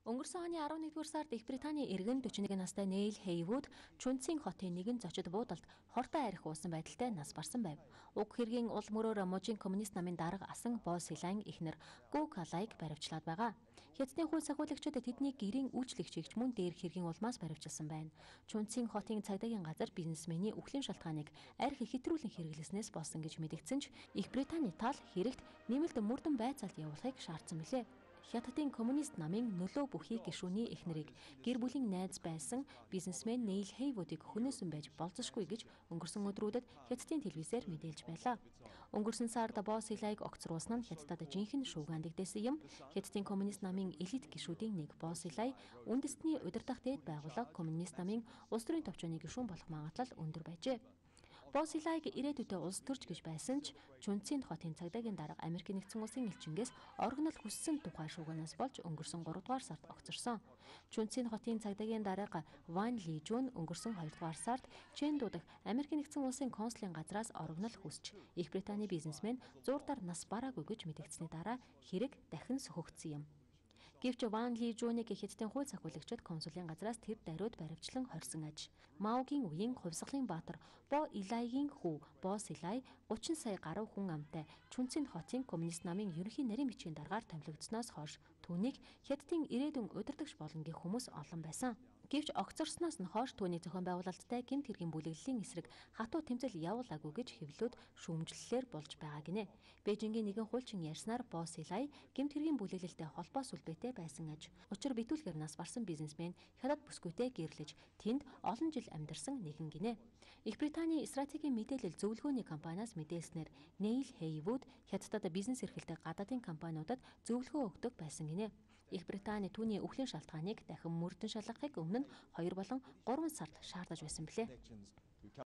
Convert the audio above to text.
Өнгөрсөн оны 11-р сард Их Британий иргэн 41 настай Нейл Хейвуд Чүнцийн хотын нэгэн зочид буудалд хортой арх уусан байдалтай нас барсан байв. Уг хэргийн ул мөрөөр мужийн коммунист намын дарга асан Бо Силайн эхнэр Гу Калайг баривчлаад байгаа. Хятадын хууль сахиулагчид тэдний гэрийн үйлчлэгчийг мөн дээр хэргийн улмаас баривчилсан байна. Чүнцийн хотын цагдаагийн газар бизнесмений үхлийн шалтгааныг арх хэтрүүлэн хэрэглэснээс болсон гэж мэдэгдсэн ч Их Британий тал хэрэгт нэмэлт мөрдөн байцаалт явуулахыг шаардсан билээ. Хятадын коммунист намын нөлөө бүхий гишүүний эхнэрийг гэр бүлийн найз байсан бизнесмен Нейл Хейвудыг хүнээсэн байж болзошгүй гэж өнгөрсөн өдрүүдэд Хятадын телевизээр мэдээлж байлаа. Өнгөрсөн сард Бо Силайг огцруулсан нь Хятадд жинхэнэ шуугиандэгдсэн юм. Хятадын коммунист намын элит гишүүдийн нэг Бо Силай үндэстний удирдах дээд байгууллага коммунист намын улс төрийн товчооны гишүүн болох магадлал өндөр байжээ. Бо Силайг ирээдүйдээ улс төрч гэж байсан ч Чүнцийн хотын цагдаагийн дарга Америк нэгдсэн улсын элчингээс орогнол хүссэн тухай шуугианаас болж өнгөрсөн 3 дугаар сард огцорсон. Чүнцийн хотын цагдаагийн дарга Ван Ли Жун өнгөрсөн 2 дугаар сард Чэнду дахь Америк нэгдсэн улсын консулын газраас орогнол хүсч Их Британий бизнесмен зуурдаар нас бараагүй гэж мэдэгдсэний дараа хэрэг дахин сөхөгдсөн юм. Гэвч Ван Ли Жунийг Хятадын хууль сахиулагчид консулын газраас тэр даруйд баривчлан хорьсон аж. Маогийн үеийн хувьсгалын баатар Бо Илайгийн хүү Бо Силай 30 сая гаруй хүн амтай Чүнцийн хотын коммунист намын ерөнхий нарийн бичгийн даргаар томилогдсноос хойш түүнийг Хятадын ирээдүйн удирдагч болно гэх хүмүүс олон байсан. Гэвч огцорсноос нь хойш түүний зохион байгуулалттай гэмт хэргийн бүлэглэлийн эсрэг хатуу тэмцэл явуулаагүй гэж хэвлэлүүд шүүмжлэлээр болж байгаа гинэ. Бээжингийн нэгэн хуульчин ярьснаар Бо Силай гэмт хэргийн бүлэглэлтэй холбоо сүлбэтэй байсан аж. Учир битүүлгээр нас барсан бизнесмен Хятад бүсгүйтэй гэрлэж тэнд олон жил амьдарсан нэгэн гинэ. Их Британий стратегийн мэдээлэл зөвлөгөөний компаниас мэдээлснээр Нейл Хейвуд Хятадд бизнес эрхэлдэг гадаадын компаниудад зөвлөгөө өгдөг байсан гинэ. Их Британи түүний үхлийн шалтгааныг дахин мөрдөн шалгахыг өмнө нь 2 болон 3 сард шаардаж байсан билээ.